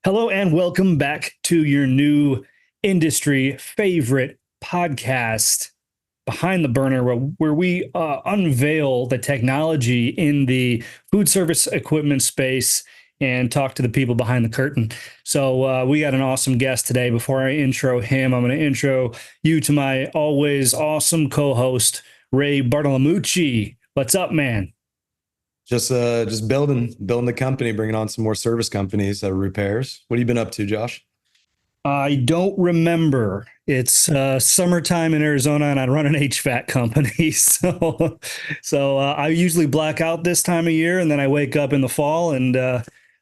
Hello and welcome back to your new industry favorite podcast, Behind the Burner, where we unveil the technology in the food service equipment space and talk to the people behind the curtain. So we got an awesome guest today. Before I intro him, I'm going to intro you to my always awesome co-host, Ray Bartolomucci. What's up, man? Just building the company, bringing on some more service companies that repairs. What have you been up to, Josh? I don't remember. It's summertime in Arizona, and I run an HVAC company. So I usually black out this time of year, and then I wake up in the fall, and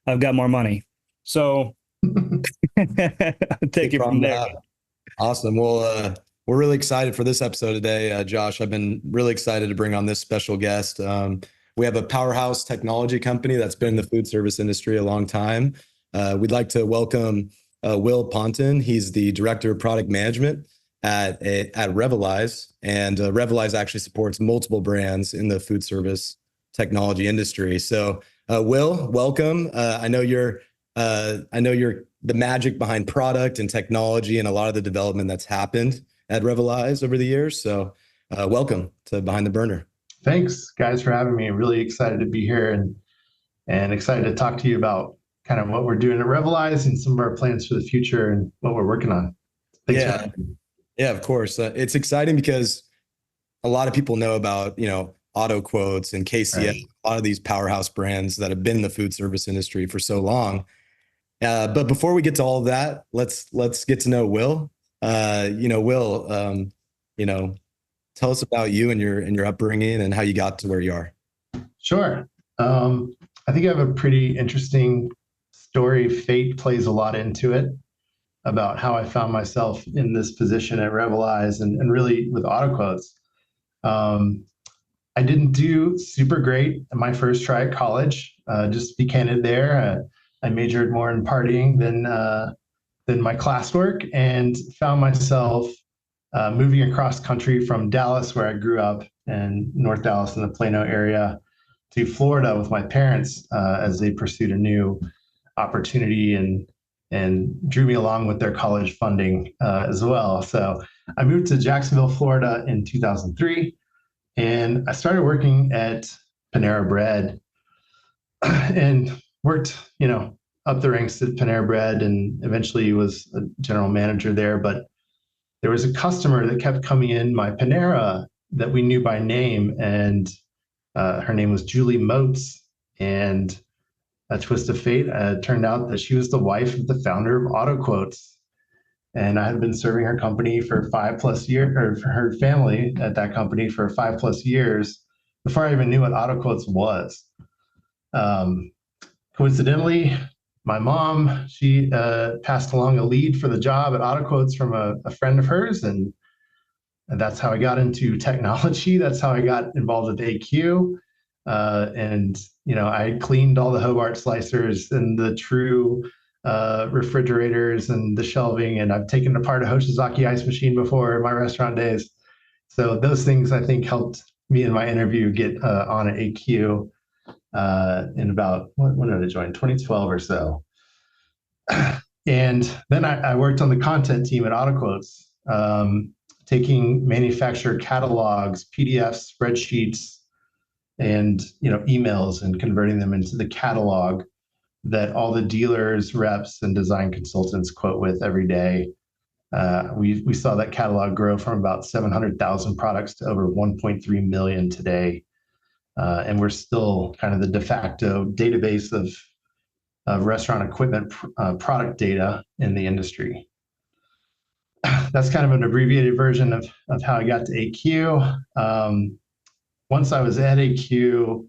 I've got more money. So take it from there. Awesome. Well, we're really excited for this episode today, Josh. I've been really excited to bring on this special guest. We have a powerhouse technology company that's been in the food service industry a long time. We'd like to welcome Will Ponton. He's the director of product management at Revalize, and Revalize actually supports multiple brands in the food service technology industry. So, Will, welcome. I know you're the magic behind product and technology and a lot of the development that's happened at Revalize over the years. So, welcome to Behind the Burner. Thanks, guys, for having me. Really excited to be here and excited to talk to you about kind of what we're doing at Revalize and some of our plans for the future and what we're working on. Thanks for having me. Yeah, of course. It's exciting because a lot of people know about, Auto Quotes and KCS, right. A lot of these powerhouse brands that have been in the food service industry for so long. But before we get to all of that, let's get to know Will. Will, tell us about you and your upbringing and how you got to where you are. Sure. I think I have a pretty interesting story. Fate plays a lot into it about how I found myself in this position at Revalize and really with Auto Quotes. I didn't do super great in my first try at college. Just to be candid there, I majored more in partying than my classwork and found myself moving across country from Dallas, where I grew up, in North Dallas in the Plano area, to Florida with my parents as they pursued a new opportunity and drew me along with their college funding as well. So I moved to Jacksonville, Florida in 2003, and I started working at Panera Bread and worked, up the ranks at Panera Bread and eventually was a general manager there. But there was a customer that kept coming in my Panera that we knew by name, and her name was Julie Moats. And a twist of fate, turned out that she was the wife of the founder of Auto Quotes. And I had been serving her company for 5+ years, or for her family at that company for 5+ years before I even knew what Auto Quotes was. Coincidentally, my mom, she passed along a lead for the job at Auto Quotes from a friend of hers, and that's how I got into technology. That's how I got involved with AQ. I cleaned all the Hobart slicers and the True refrigerators and the shelving, and I've taken apart a Hoshizaki ice machine before in my restaurant days. So those things, I think, helped me in my interview get on at AQ in about, when did I join? 2012 or so. And then I worked on the content team at Auto Quotes, taking manufacturer catalogs, PDFs, spreadsheets, and emails, and converting them into the catalog that all the dealers, reps, and design consultants quote with every day. We saw that catalog grow from about 700,000 products to over 1.3 million today. And we're still kind of the de facto database of restaurant equipment product data in the industry. That's kind of an abbreviated version of how I got to AQ. Once I was at AQ,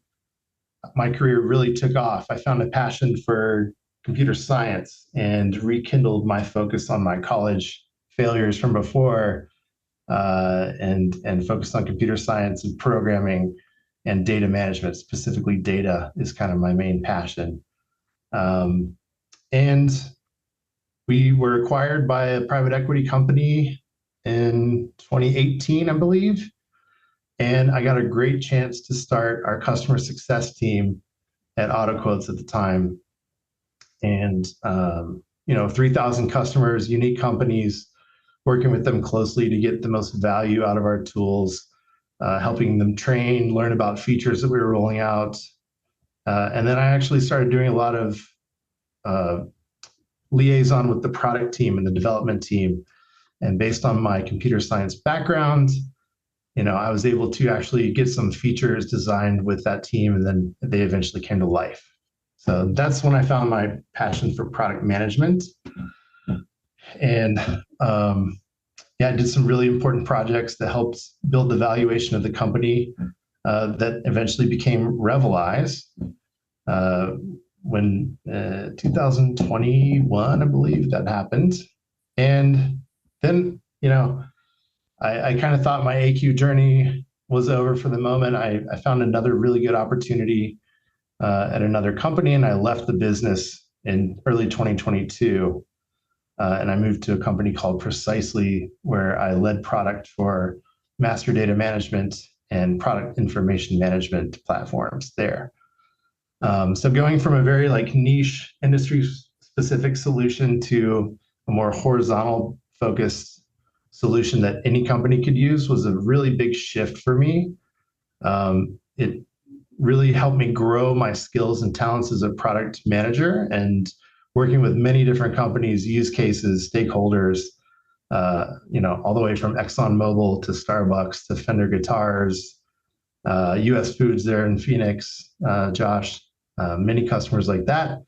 my career really took off. I found a passion for computer science and rekindled my focus on my college failures from before, and focused on computer science and programming and data management. Specifically, data is kind of my main passion. And we were acquired by a private equity company in 2018, I believe. And I got a great chance to start our customer success team at Auto Quotes at the time. And 3,000 customers, unique companies, working with them closely to get the most value out of our tools, helping them train, learn about features that we were rolling out. And then I actually started doing a lot of liaison with the product team and the development team. And based on my computer science background, I was able to actually get some features designed with that team, and then they eventually came to life. So that's when I found my passion for product management. And I did some really important projects that helped build the valuation of the company that eventually became Revalize. When 2021, I believe that happened. And then, I kind of thought my AQ journey was over for the moment. I found another really good opportunity at another company, and I left the business in early 2022. And I moved to a company called Precisely, where I led product for master data management and product information management platforms there. So going from a very niche industry specific solution to a more horizontal focused solution that any company could use was a really big shift for me. It really helped me grow my skills and talents as a product manager, and working with many different companies, use cases, stakeholders, all the way from ExxonMobil to Starbucks to Fender Guitars, US Foods there in Phoenix, Josh, many customers like that,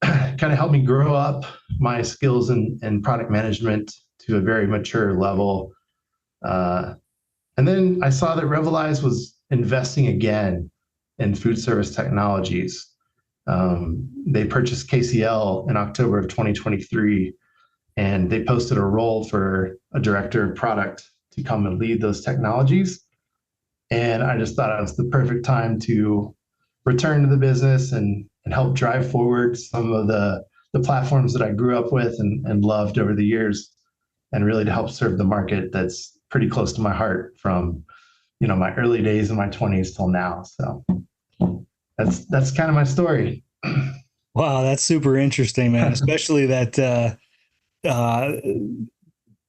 kind of helped me grow up my skills in product management to a very mature level. And then I saw that Revalize was investing again in food service technologies. They purchased KCL in October of 2023, and they posted a role for a director of product to come and lead those technologies. And I just thought it was the perfect time to return to the business and help drive forward some of the platforms that I grew up with and loved over the years, and really to help serve the market that's pretty close to my heart from my early days in my 20s till now. So that's kind of my story. Wow, that's super interesting, man. Especially that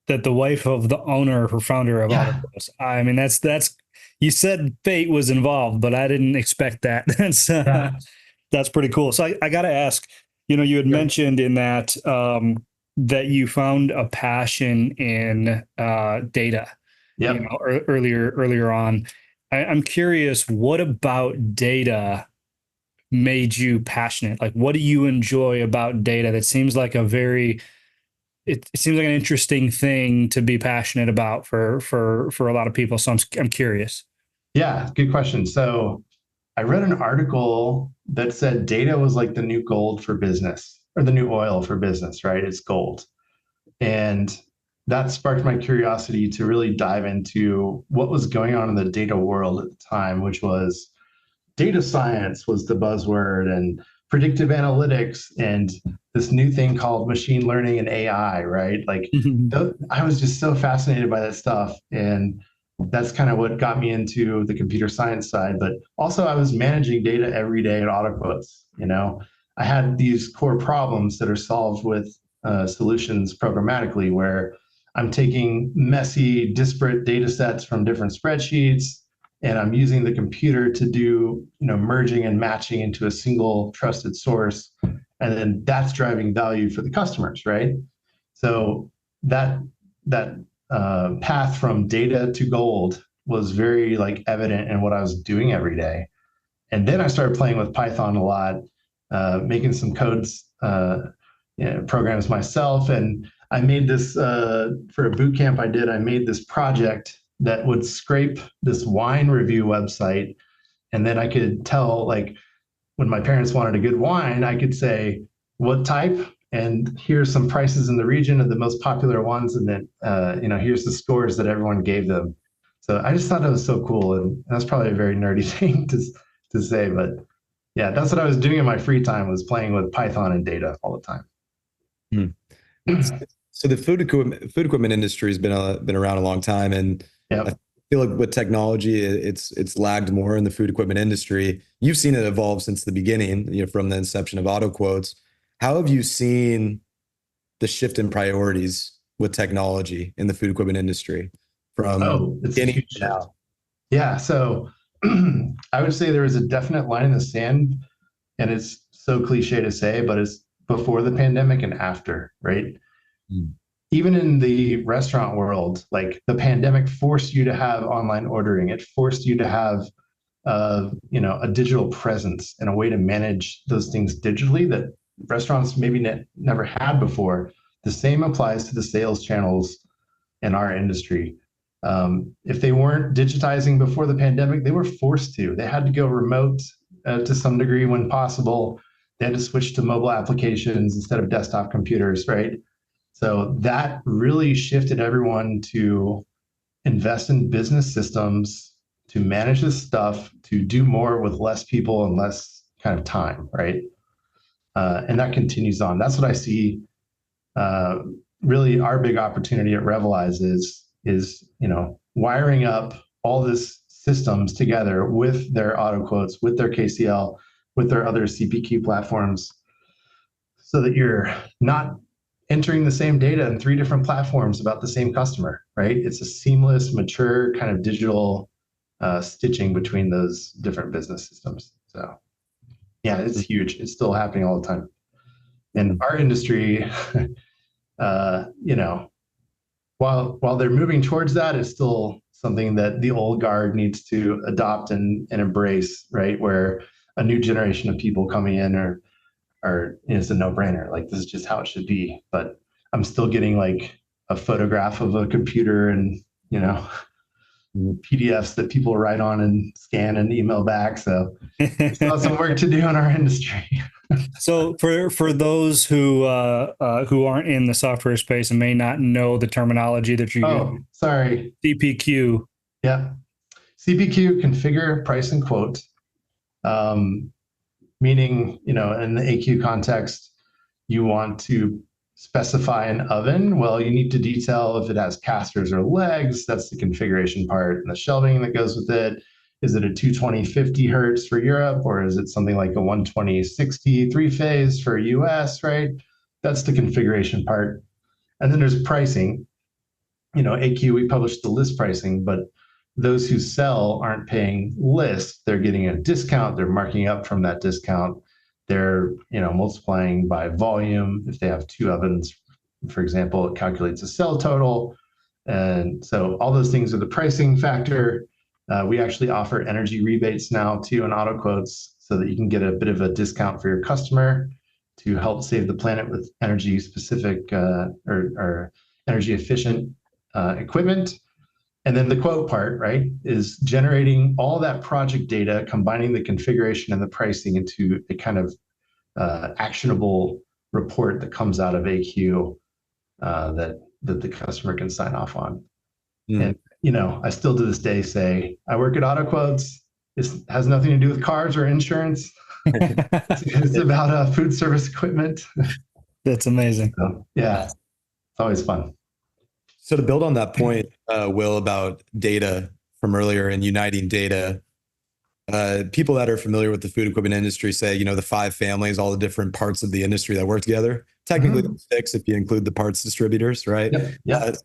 that the wife of the owner or founder of Autobus. I mean, that's you said fate was involved, but I didn't expect that. That's pretty cool. So I got to ask, you had mentioned in that that you found a passion in data. Earlier on. I'm curious, what about data made you passionate? Like, what do you enjoy about data? That seems like it seems like an interesting thing to be passionate about for a lot of people. So I'm curious. Yeah, good question. So I read an article that said data was like the new gold for business, or the new oil for business, right? It's gold. And that sparked my curiosity to really dive into what was going on in the data world at the time, which was data science was the buzzword, and predictive analytics, and this new thing called machine learning and AI, right? I was just so fascinated by that stuff. And that's kind of what got me into the computer science side. But also I was managing data every day at AutoQuotes. I had these core problems that are solved with solutions programmatically, where I'm taking messy, disparate data sets from different spreadsheets, and I'm using the computer to do, merging and matching into a single trusted source. And then that's driving value for the customers, right? So that path from data to gold was very evident in what I was doing every day. And then I started playing with Python a lot, making some codes, programs myself. And I made this for a boot camp I did. I made this project that would scrape this wine review website, and then I could tell, when my parents wanted a good wine, I could say what type, and here's some prices in the region of the most popular ones, and then here's the scores that everyone gave them. So I just thought that was so cool, and that's probably a very nerdy thing to say, but yeah, that's what I was doing in my free time, was playing with Python and data all the time. So the food equipment industry has been around a long time, and I feel like with technology, it's lagged more in the food equipment industry. You've seen it evolve since the beginning, from the inception of AutoQuotes. How have you seen the shift in priorities with technology in the food equipment industry from It's a beginning huge to shift. now? Yeah. So I would say there was a definite line in the sand, and it's so cliche to say, but it's before the pandemic and after, right? Mm. Even in the restaurant world, like the pandemic forced you to have online ordering. It forced you to have, a digital presence and a way to manage those things digitally that restaurants maybe never had before. The same applies to the sales channels in our industry. If they weren't digitizing before the pandemic, they were forced to. They had to go remote to some degree when possible. They had to switch to mobile applications instead of desktop computers, right? So that really shifted everyone to invest in business systems to manage this stuff, to do more with less people and less kind of time, right? And that continues on. That's what I see. Really, our big opportunity at Revalize is wiring up all this systems together with their auto quotes, with their KCL, with their other CPQ platforms, so that you're not entering the same data in three different platforms about the same customer, right? It's a seamless, mature kind of digital stitching between those different business systems. So, yeah, it's huge. It's still happening all the time. And our industry, you know, while they're moving towards that, it's still something that the old guard needs to adopt and embrace, right? Where a new generation of people coming in are it's a no-brainer. Like, this is just how it should be. But I'm still getting like a photograph of a computer and PDFs that people write on and scan and email back. So we still have some work to do in our industry. So for those who aren't in the software space and may not know the terminology that you use, sorry. CPQ. Yeah. CPQ, configure, price, and quote. Meaning, in the AQ context, you want to specify an oven. Well, you need to detail if it has casters or legs. That's the configuration part, and the shelving that goes with it. Is it a 220 50 hertz for Europe, or is it something like a 120 60 three-phase for US, right? That's the configuration part. And then there's pricing. AQ, we publish the list pricing, but those who sell aren't paying list. They're getting a discount. They're marking up from that discount. They're multiplying by volume. If they have two ovens, for example, it calculates a sell total. And so all those things are the pricing factor. We actually offer energy rebates now too in auto quotes, so that you can get a bit of a discount for your customer to help save the planet with energy specific or energy efficient equipment. And then the quote part, right, is generating all that project data, combining the configuration and the pricing into a kind of actionable report that comes out of AQ that the customer can sign off on. And I still to this day say I work at Auto Quotes. This has nothing to do with cars or insurance. It's about food service equipment. That's amazing. So, yeah, it's always fun. So to build on that point, Will, about data from earlier and uniting data, people that are familiar with the food equipment industry say, the five families, all the different parts of the industry that work together. Technically, six if you include the parts distributors, right? Yep.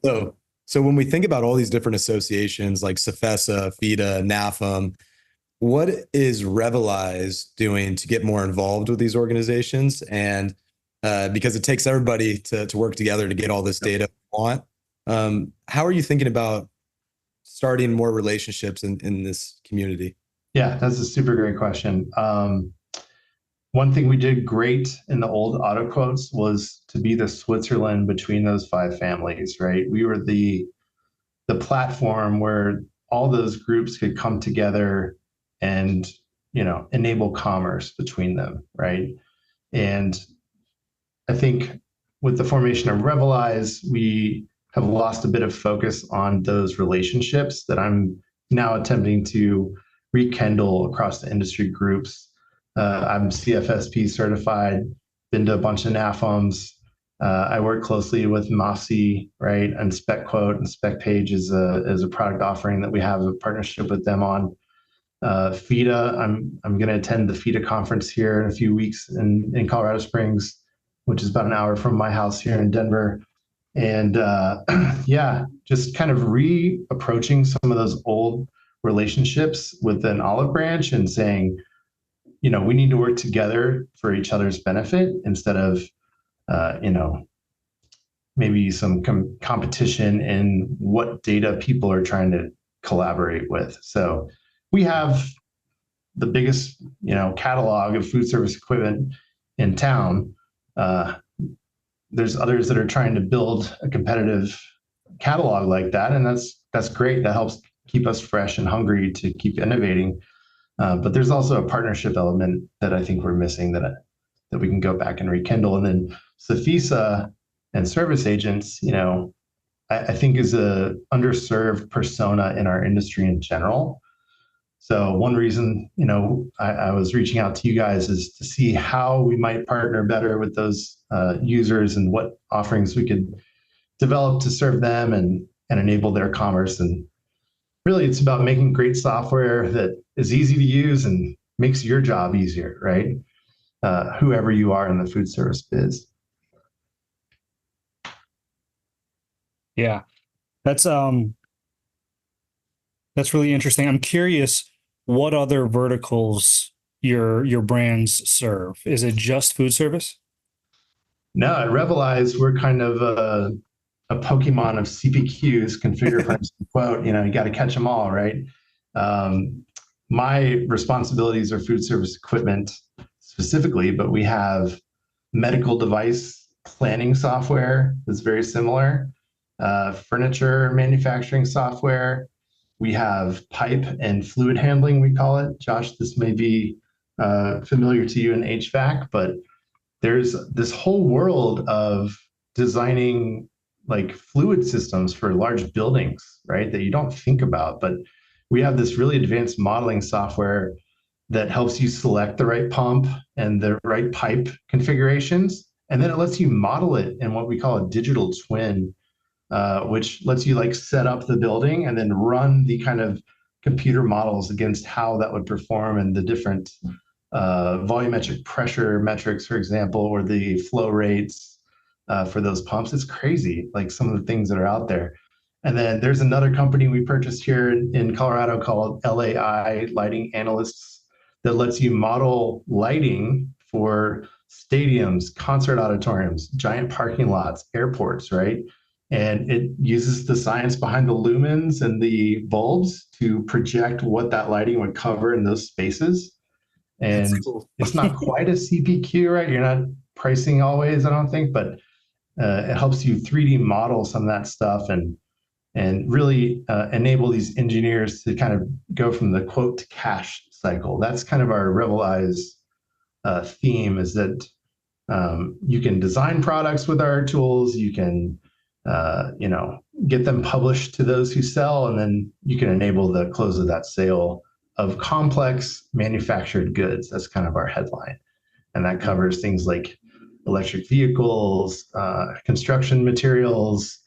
So when we think about all these different associations like Safesa, FIDA, NAFM, what is Revalize doing to get more involved with these organizations? And because it takes everybody to work together to get all this data we want. How are you thinking about starting more relationships in this community? Yeah, that's a super great question. One thing we did great in the old auto quotes was to be the Switzerland between those five families, right? We were the platform where all those groups could come together and enable commerce between them, right? And I think with the formation of Revalize, we have lost a bit of focus on those relationships that I'm now attempting to rekindle across the industry groups. I'm CFSP certified, been to a bunch of NAFMs. I work closely with MOSI, right? And Spec Quote and Spec Page is a product offering that we have a partnership with them on. FIDA, I'm going to attend the FIDA conference here in a few weeks in Colorado Springs. which is about an hour from my house here in Denver. And yeah, just kind of reapproaching some of those old relationships with an olive branch and saying, we need to work together for each other's benefit instead of, maybe some competition in what data people are trying to collaborate with. So we have the biggest, catalog of food service equipment in town. There's others that are trying to build a competitive catalog like that, and that's great. That helps keep us fresh and hungry to keep innovating. But there's also a partnership element that I think we're missing that we can go back and rekindle. And then Safisa and service agents, I think is a underserved persona in our industry in general. So one reason, I was reaching out to you guys is to see how we might partner better with those users and what offerings we could develop to serve them and enable their commerce. And really, it's about making great software that is easy to use and makes your job easier, right? Whoever you are in the food service biz. Yeah, that's really interesting. I'm curious what other verticals your brands serve. Is it just food service? No, at Revalize, we're kind of a Pokemon of CPQs, configure, price, quote. You got to catch them all, right? My responsibilities are food service equipment specifically, but we have medical device planning software that's very similar, furniture manufacturing software. We have pipe and fluid handling, we call it. Josh, this may be familiar to you in HVAC, but there's this whole world of designing like fluid systems for large buildings, right? That you don't think about, but we have this really advanced modeling software that helps you select the right pump and the right pipe configurations. And then it lets you model it in what we call a digital twin, which lets you like set up the building and then run the kind of computer models against how that would perform and the different volumetric pressure metrics, for example, or the flow rates for those pumps. It's crazy, like some of the things that are out there. And then there's another company we purchased here in Colorado called LAI Lighting Analysts that lets you model lighting for stadiums, concert auditoriums, giant parking lots, airports, right? And it uses the science behind the lumens and the bulbs to project what that lighting would cover in those spaces. And cool. It's not quite a CPQ, right? You're not pricing always, I don't think, but it helps you 3D model some of that stuff and really enable these engineers to kind of go from the quote to cash cycle. That's kind of our Revalize theme, is that you can design products with our tools, you can get them published to those who sell, and then you can enable the close of that sale of complex manufactured goods. That's kind of our headline. And that covers things like electric vehicles, construction materials,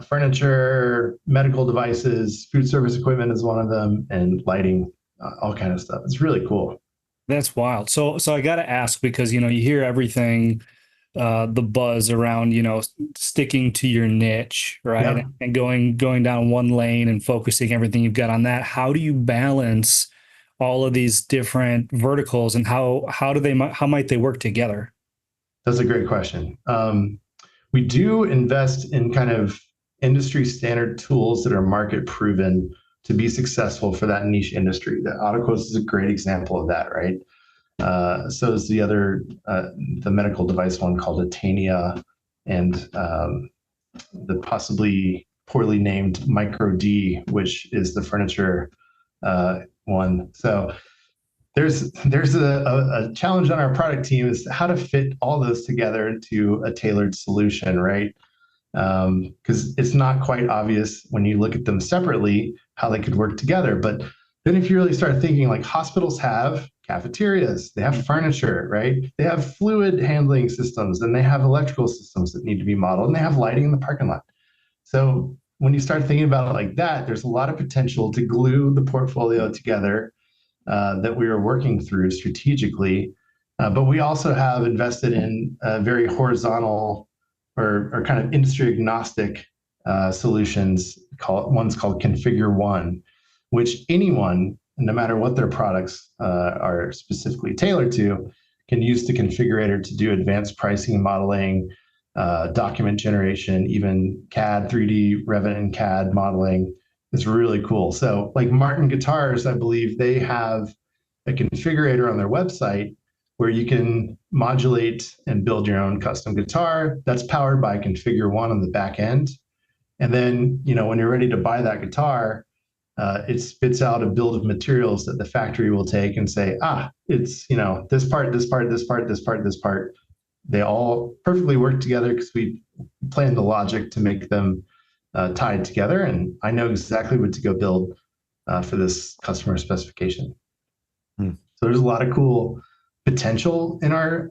furniture, medical devices, food service equipment is one of them, and lighting, all kind of stuff. It's really cool. That's wild. So I got to ask, because, you hear everything, the buzz around, sticking to your niche, right? Yeah. And going down one lane and focusing everything you've got on that. How do you balance all of these different verticals, and how might they work together? That's a great question. We do invest in kind of industry standard tools that are market proven to be successful for that niche industry. The AutoQuotes is a great example of that, right? So is the other, the medical device one called Atania, and the possibly poorly named Micro D, which is the furniture one. So there's a challenge on our product team, is how to fit all those together into a tailored solution, right? Because it's not quite obvious when you look at them separately how they could work together. But then if you really start thinking, like, hospitals have cafeterias, they have furniture, right? They have fluid handling systems, and they have electrical systems that need to be modeled, and they have lighting in the parking lot. So when you start thinking about it like that, there's a lot of potential to glue the portfolio together that we are working through strategically But we also have invested in very horizontal or kind of industry agnostic solutions. One's called Configure One, which anyone, no matter what their products are specifically tailored to, can use the configurator to do advanced pricing and modeling, document generation, even CAD, 3D, Revit, and CAD modeling. It's really cool. So, like Martin Guitars, I believe they have a configurator on their website where you can modulate and build your own custom guitar. That's powered by Configure One on the back end. And then, when you're ready to buy that guitar, it spits out a bill of materials that the factory will take and say, it's, this part, this part, this part, this part, this part. They all perfectly work together because we planned the logic to make them tied together. And I know exactly what to go build for this customer specification. So there's a lot of cool potential in our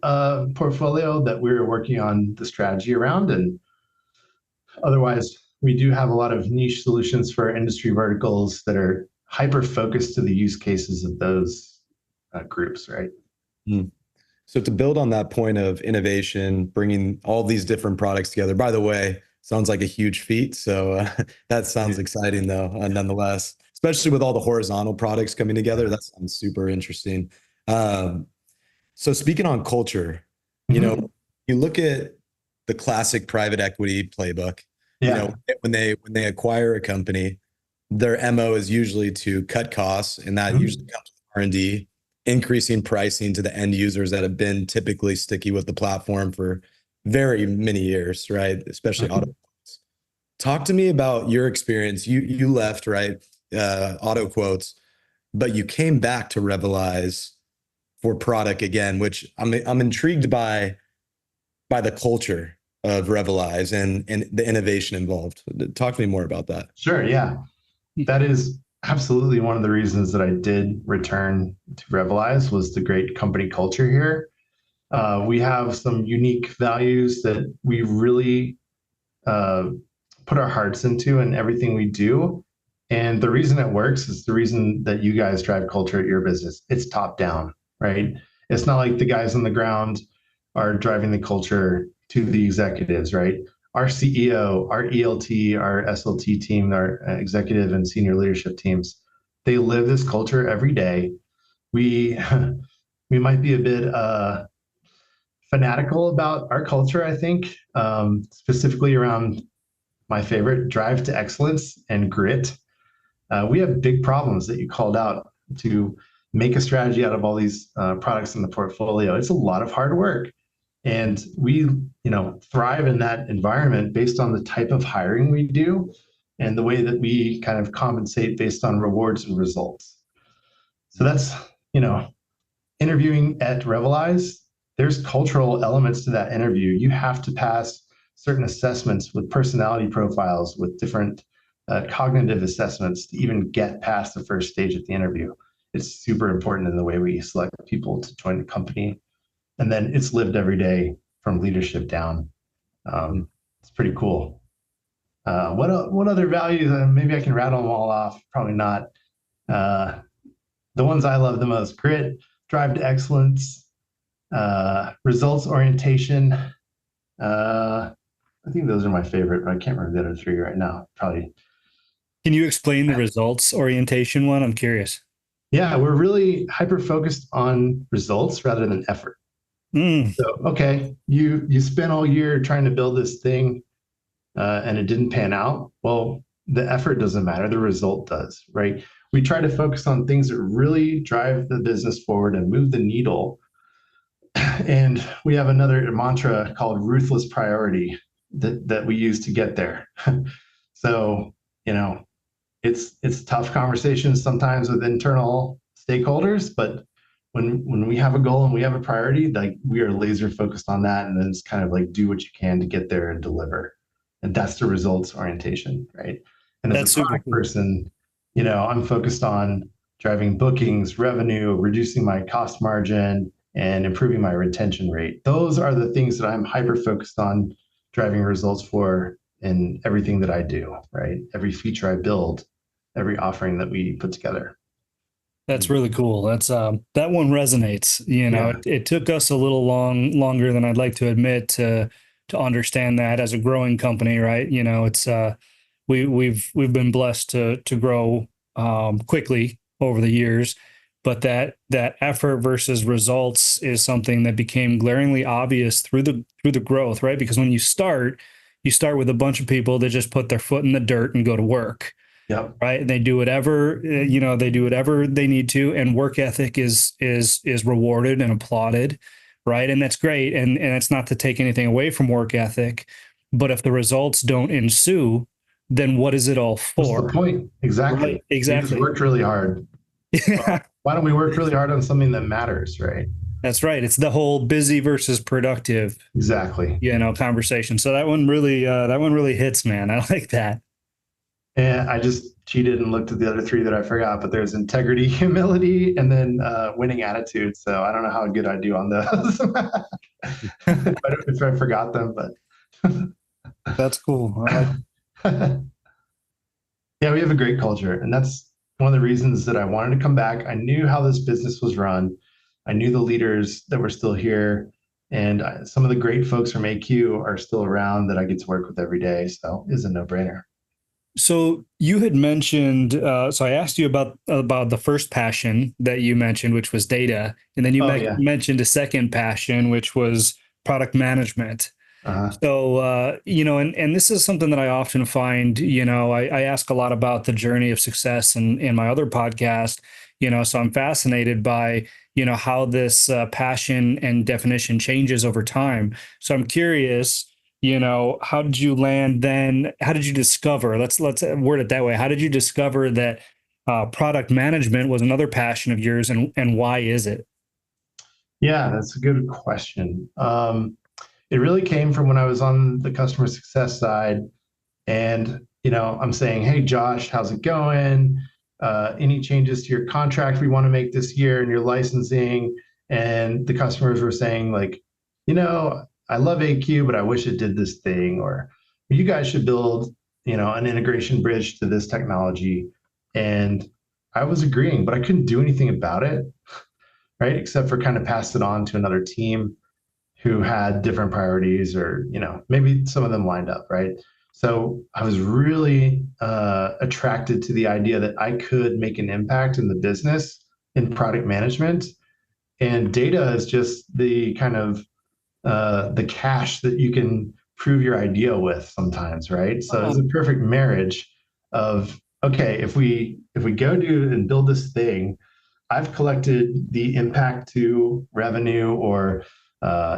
portfolio that we're working on the strategy around. And otherwise, we do have a lot of niche solutions for industry verticals that are hyper focused to the use cases of those groups, right? So to build on that point of innovation, bringing all these different products together, by the way, sounds like a huge feat. So that sounds exciting though, nonetheless, especially with all the horizontal products coming together. That sounds super interesting. So speaking on culture, you look at the classic private equity playbook. When they acquire a company, their MO is usually to cut costs, and that usually comes with R&D, increasing pricing to the end users that have been typically sticky with the platform for very many years, right? Especially auto. Talk to me about your experience. You left, right? Auto quotes, but you came back to Revalize for product again, which I'm intrigued by the culture of Revalize and the innovation involved. Talk to me more about that. Sure, yeah. That is absolutely one of the reasons that I did return to Revalize was the great company culture here. We have some unique values that we really put our hearts into in everything we do. And the reason it works is the reason that you guys drive culture at your business. It's top down, right? It's not like the guys on the ground are driving the culture to the executives, right? Our CEO, our ELT, our SLT team, our executive and senior leadership teams, they live this culture every day. We might be a bit fanatical about our culture, I think, specifically around my favorite, drive to excellence and grit. We have big problems that you called out to make a strategy out of all these products in the portfolio. It's a lot of hard work. And we, thrive in that environment based on the type of hiring we do and the way that we kind of compensate based on rewards and results. So that's, interviewing at Revalize, there's cultural elements to that interview. You have to pass certain assessments with personality profiles, with different cognitive assessments to even get past the first stage of the interview. It's super important in the way we select people to join the company. And then it's lived every day from leadership down. It's pretty cool. What other values? Maybe I can rattle them all off. Probably not. The ones I love the most: grit, drive to excellence, results orientation. I think those are my favorite, but I can't remember the other three right now. Probably. Can you explain the results orientation one? I'm curious. Yeah, we're really hyper focused on results rather than effort. So, okay, you spent all year trying to build this thing and it didn't pan out. Well, the effort doesn't matter. The result does, right? We try to focus on things that really drive the business forward and move the needle. And we have another mantra called ruthless priority that we use to get there. So, it's tough conversations sometimes with internal stakeholders, but when we have a goal and we have a priority, like we are laser focused on that, and then it's kind of like do what you can to get there and deliver, and that's the results orientation, right? And as a product person, I'm focused on driving bookings, revenue, reducing my cost margin, and improving my retention rate. Those are the things that I'm hyper focused on driving results for in everything that I do, right? Every feature I build, every offering that we put together. That's really cool. That's that one resonates. Yeah. It took us a little longer than I'd like to admit to understand that as a growing company, right? It's we've been blessed to grow quickly over the years, but that effort versus results is something that became glaringly obvious through the growth, right? Because when you start with a bunch of people that just put their foot in the dirt and go to work, Yep. right? And they do whatever they do whatever they need to, and work ethic is rewarded and applauded, right? And that's great. And it's not to take anything away from work ethic, but if the results don't ensue, then what is it all What's for? the point? Exactly. Right, exactly. We just worked really hard. Well, why don't we work really hard on something that matters, right? That's right. It's the whole busy versus productive, Exactly. conversation. So that one really hits, man. I like that. And I just cheated and looked at the other three that I forgot, but there's integrity, humility, and then winning attitude. So I don't know how good I do on those if I forgot them, but That's cool. I like yeah, we have a great culture. And that's one of the reasons that I wanted to come back. I knew how this business was run. I knew the leaders that were still here. And some of the great folks from AQ are still around that I get to work with every day. So it's a no-brainer. So you had mentioned, so I asked you about the first passion that you mentioned, which was data, and then you mentioned a second passion, which was product management. Uh-huh. So and this is something that I often find. I ask a lot about the journey of success in my other podcast. So I'm fascinated by how this passion and definition changes over time. So I'm curious. How did you land then? How did you discover? Let's word it that way. How did you discover that product management was another passion of yours, and why is it? Yeah, that's a good question. It really came from when I was on the customer success side, and I'm saying, "Hey, Josh, how's it going? Any changes to your contract we want to make this year and your licensing?" And the customers were saying, like, I love AQ, but I wish it did this thing, or you guys should build, an integration bridge to this technology. And I was agreeing, but I couldn't do anything about it, right? Except for kind of pass it on to another team who had different priorities, or, maybe some of them lined up, right? So I was really attracted to the idea that I could make an impact in the business in product management. And data is just the kind of the cash that you can prove your idea with sometimes, right? So it's a perfect marriage of, okay, if we go do and build this thing, I've collected the impact to revenue, or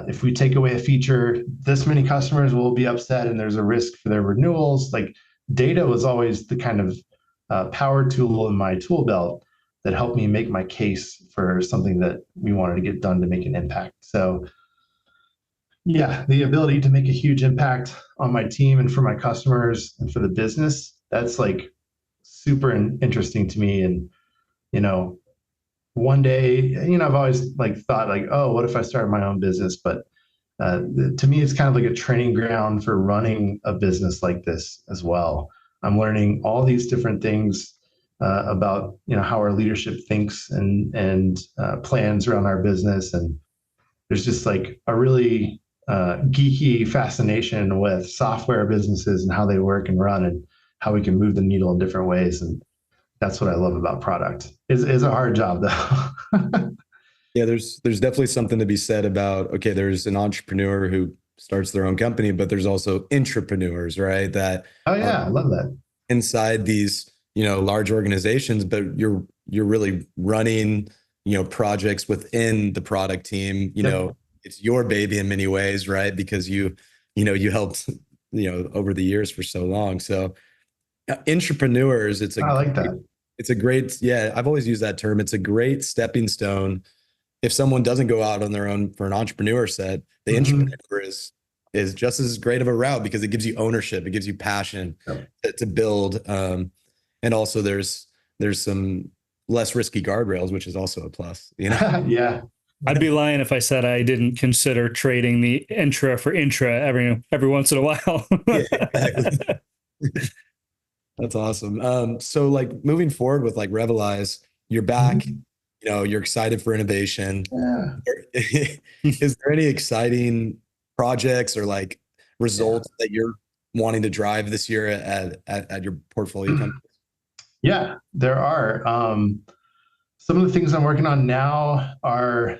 if we take away a feature, this many customers will be upset and there's a risk for their renewals. Like, data was always the kind of power tool in my tool belt that helped me make my case for something that we wanted to get done to make an impact. So yeah, the ability to make a huge impact on my team and for my customers and for the business, that's like super interesting to me. And, one day, I've always like thought like, oh, what if I started my own business? But to me, it's kind of like a training ground for running a business like this as well. I'm learning all these different things about, how our leadership thinks and plans around our business. And there's just like a really geeky fascination with software businesses and how they work and run, and how we can move the needle in different ways. And that's what I love about product. It's a hard job though. Yeah, there's definitely something to be said about, okay, there's an entrepreneur who starts their own company, but there's also intrapreneurs, right? That Oh yeah, I love that. inside these, large organizations, but you're really running, projects within the product team. It's your baby in many ways, right? Because you helped, over the years for so long. So intrapreneurs, I like that. It's a great, yeah, I've always used that term. It's a great stepping stone. If someone doesn't go out on their own for an entrepreneur set, the intrapreneur is just as great of a route, because it gives you ownership. It gives you passion to build. And also there's some less risky guardrails, which is also a plus, Yeah. I'd be lying if I said I didn't consider trading the intra for intra every once in a while. Yeah, exactly. That's awesome. So like moving forward with like Revalize, you're back, you're excited for innovation. Yeah. Is there any exciting projects or like results that you're wanting to drive this year at your portfolio company? Yeah, there are. Some of the things I'm working on now are,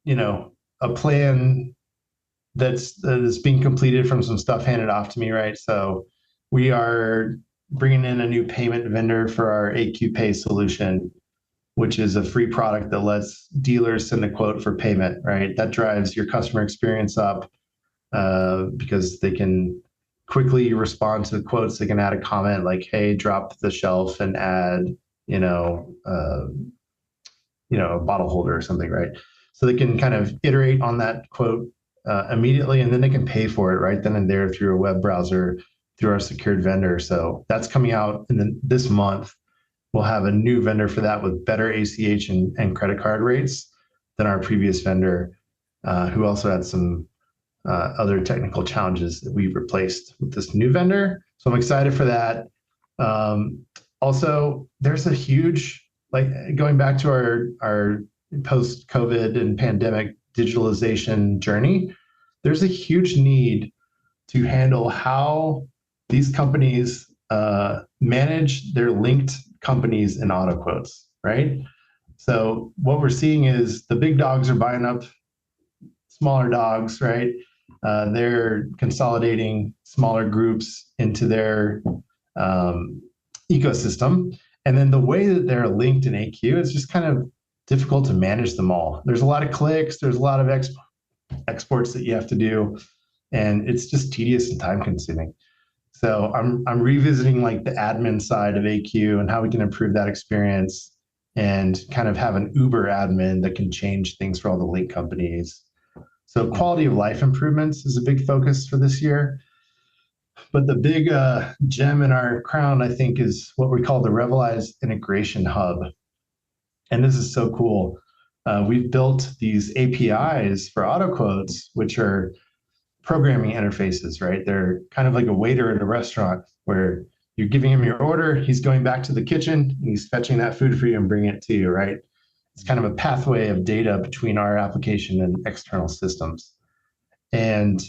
a plan that's being completed from some stuff handed off to me, right? So we are bringing in a new payment vendor for our AQ Pay solution, which is a free product that lets dealers send a quote for payment, right? That drives your customer experience up because they can quickly respond to the quotes. They can add a comment like, "Hey, drop the shelf and add, a bottle holder or something," right? So they can kind of iterate on that quote immediately, and then they can pay for it right then and there through a web browser, through our secured vendor. So that's coming out this month. We'll have a new vendor for that with better ACH and credit card rates than our previous vendor, who also had some other technical challenges that we've replaced with this new vendor. So I'm excited for that. Also, there's a huge, like going back to our post-COVID and pandemic digitalization journey, there's a huge need to handle how these companies manage their linked companies in auto quotes, right? So what we're seeing is the big dogs are buying up smaller dogs, right? They're consolidating smaller groups into their ecosystem. And then the way that they're linked in AQ is just kind of difficult to manage them all. There's a lot of clicks, there's a lot of exports that you have to do, and it's just tedious and time consuming. So I'm revisiting like the admin side of AQ and how we can improve that experience and kind of have an Uber admin that can change things for all the link companies. So quality of life improvements is a big focus for this year. But the big gem in our crown, I think, is what we call the Revalize Integration Hub. And this is so cool. We've built these APIs for auto quotes, which are programming interfaces, right? They're kind of like a waiter at a restaurant where you're giving him your order, he's going back to the kitchen, and he's fetching that food for you and bringing it to you, right? It's kind of a pathway of data between our application and external systems. And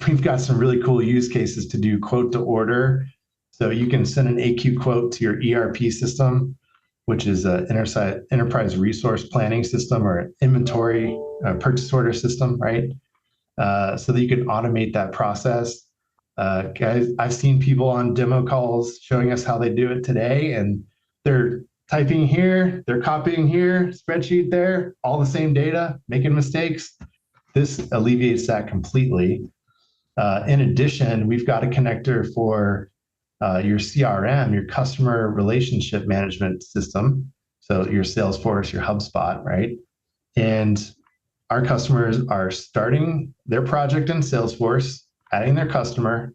we've got some really cool use cases to do quote to order. So you can send an AQ quote to your ERP system, which is an enterprise resource planning system or inventory purchase order system, right? So that you can automate that process. Guys, I've seen people on demo calls showing us how they do it today, and they're typing here, they're copying here, spreadsheet there, all the same data, making mistakes. This alleviates that completely. In addition, we've got a connector for your CRM, your customer relationship management system. So your Salesforce, your HubSpot, right? And our customers are starting their project in Salesforce, adding their customer,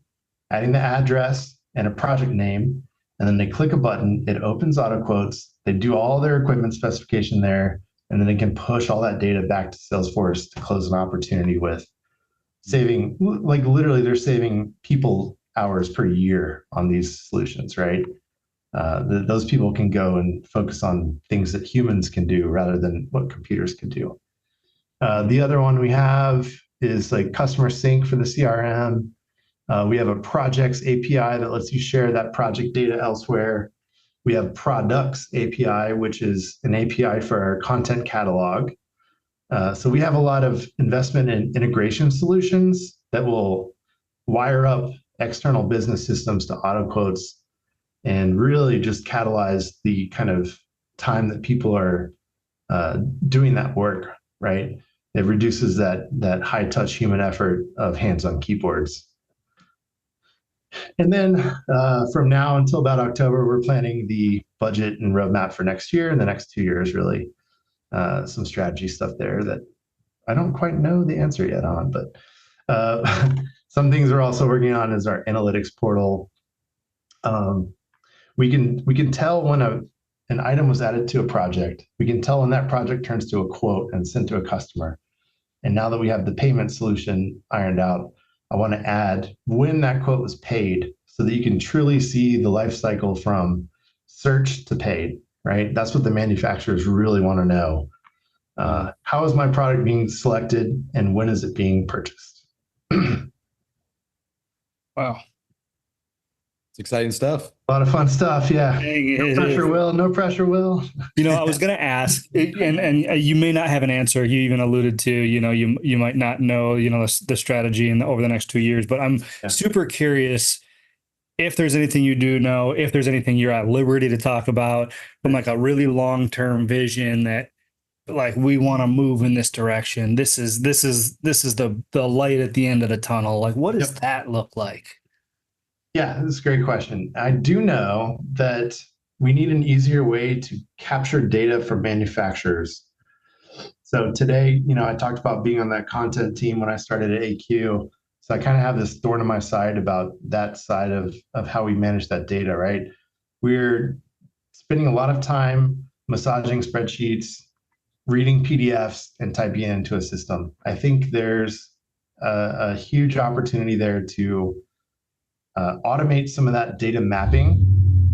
adding the address and a project name, and then they click a button, it opens auto quotes, they do all their equipment specification there, and then they can push all that data back to Salesforce to close an opportunity with. Saving, like literally they're saving people hours per year on these solutions, right? Those people can go and focus on things that humans can do rather than what computers can do. The other one we have is like customer sync for the CRM. We have a projects API that lets you share that project data elsewhere. We have products API, which is an API for our content catalog. So we have a lot of investment in integration solutions that will wire up external business systems to auto quotes and really just catalyze the kind of time that people are doing that work, right? It reduces that high touch human effort of hands on keyboards. And then from now until about October, we're planning the budget and roadmap for next year and the next 2 years, really. Some strategy stuff there that I don't quite know the answer yet on, but some things we're also working on is our analytics portal. We can tell when an item was added to a project. We can tell when that project turns to a quote and sent to a customer. And now that we have the payment solution ironed out, I want to add when that quote was paid so that you can truly see the life cycle from search to paid. right? That's what the manufacturers really want to know. How is my product being selected and when is it being purchased? Wow. It's exciting stuff. A lot of fun stuff. Yeah. Dang, No pressure, Will. No pressure, Will. I was going to ask, and you may not have an answer. You even alluded to, you might not know, the strategy over the next 2 years, but I'm super curious if there's anything you do know, if there's anything you're at liberty to talk about from like a really long-term vision that like we want to move in this direction. This is the light at the end of the tunnel. Like, what does that look like? Yeah, that's a great question. I do know that we need an easier way to capture data from manufacturers. So today, I talked about being on that content team when I started at AQ. So I kind of have this thorn in my side about that side of how we manage that data, right? We're spending a lot of time massaging spreadsheets, reading PDFs, and typing it into a system. I think there's a huge opportunity there to automate some of that data mapping.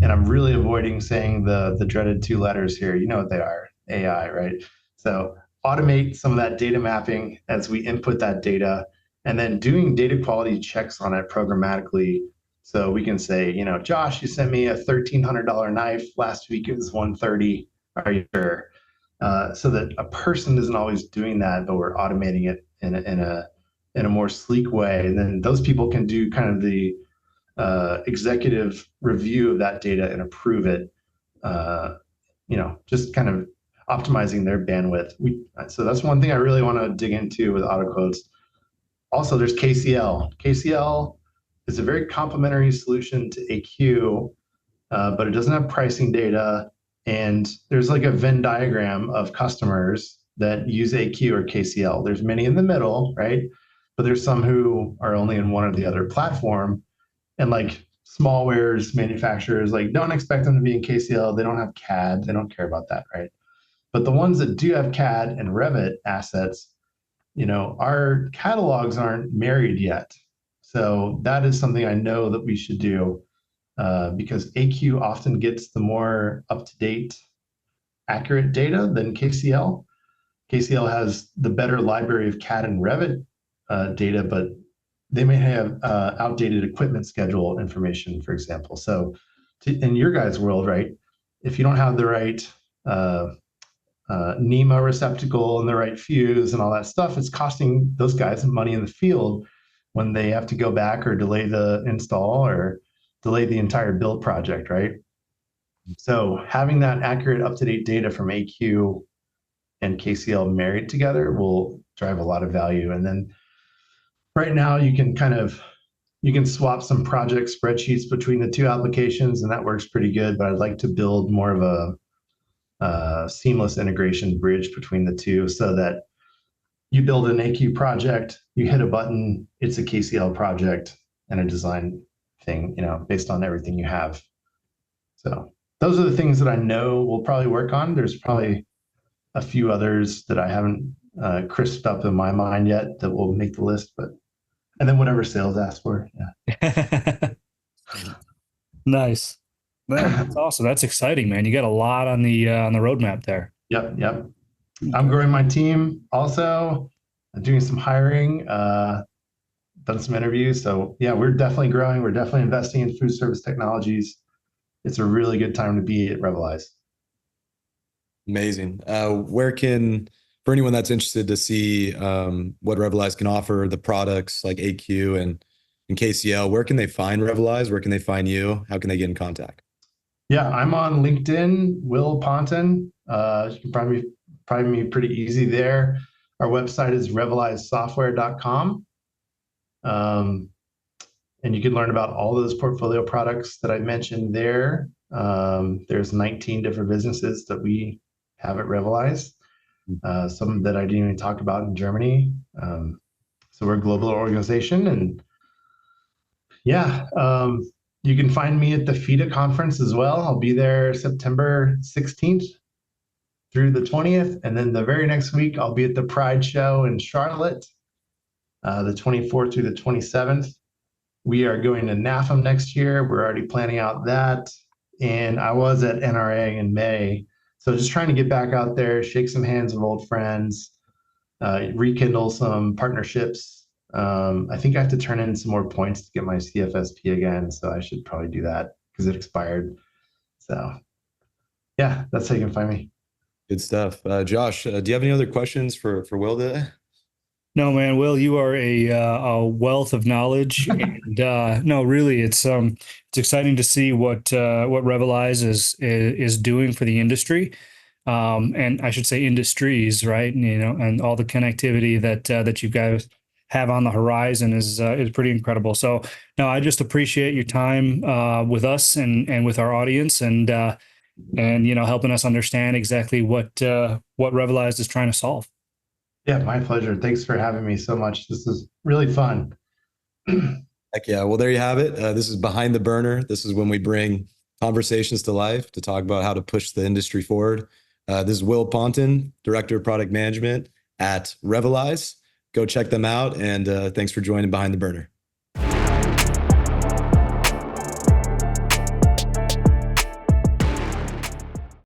And I'm really avoiding saying the dreaded two letters here. You know what they are, AI, right? So automate some of that data mapping as we input that data, and then doing data quality checks on it programmatically. So we can say, Josh, you sent me a $1,300 knife. Last week it was $130. Are you sure? So that a person isn't always doing that, but we're automating it in a more sleek way. And then those people can do kind of the executive review of that data and approve it, just kind of optimizing their bandwidth. So that's one thing I really want to dig into with AutoQuotes. Also, there's KCL. KCL is a very complementary solution to AQ, but it doesn't have pricing data. And there's like a Venn diagram of customers that use AQ or KCL. There's many in the middle, right? But there's some who are only in one or the other platform. And like smallwares manufacturers, like don't expect them to be in KCL. They don't have CAD. They don't care about that, right? But the ones that do have CAD and Revit assets, our catalogs aren't married yet. So that is something I know that we should do because AQ often gets the more up-to-date, accurate data than KCL. KCL has the better library of CAD and Revit data, but they may have outdated equipment schedule information, for example. So in your guys' world, right, if you don't have the right NEMA receptacle and the right fuse and all that stuff, it's costing those guys money in the field when they have to go back or delay the install or delay the entire build project, right? So having that accurate, up-to-date data from AQ and KCL married together will drive a lot of value. And then right now you can swap some project spreadsheets between the two applications, and that works pretty good, but I'd like to build more of a seamless integration bridge between the two so that you build an AQ project, you hit a button, it's a KCL project and a design thing, based on everything you have. So those are the things that I know we'll probably work on. There's probably a few others that I haven't crisped up in my mind yet that will make the list, and then whatever sales ask for. Yeah. Nice. That's awesome. That's exciting, man. You got a lot on the roadmap there. Yep. I'm growing my team also. I'm doing some hiring, done some interviews. So yeah, we're definitely growing. We're definitely investing in food service technologies. It's a really good time to be at Revalize. Amazing. For anyone that's interested to see what Revalize can offer, the products like AQ and KCL, where can they find Revalize? Where can they find you? How can they get in contact? Yeah, I'm on LinkedIn, Will Ponton. You can find me pretty easy there. Our website is revalizesoftware.com. And you can learn about all those portfolio products that I mentioned there. There's 19 different businesses that we have at Revalize. Some that I didn't even talk about in Germany. So we're a global organization, and you can find me at the FIDA conference as well. I'll be there September 16th through the 20th. And then the very next week, I'll be at the Pride Show in Charlotte, the 24th through the 27th. We are going to NAFM next year. We're already planning out that. and I was at NRA in May. So just trying to get back out there, shake some hands of old friends, rekindle some partnerships. I think I have to turn in some more points to get my CFSP again, so I should probably do that because it expired. So yeah, that's how you can find me. Good stuff. Josh, do you have any other questions for Will today? No, man, Will, you are a wealth of knowledge, and no, really, it's exciting to see what Revalize is doing for the industry, and I should say industries, right? And, and all the connectivity that you guys have on the horizon is pretty incredible. So, no, I just appreciate your time with us and with our audience, and helping us understand exactly what Revalize is trying to solve. Yeah, my pleasure. Thanks for having me so much. This is really fun. Heck yeah. Well, there you have it. This is Behind the Burner. This is when we bring conversations to life to talk about how to push the industry forward. This is Will Ponton, Director of Product Management at Revalize. Go check them out. And thanks for joining Behind the Burner.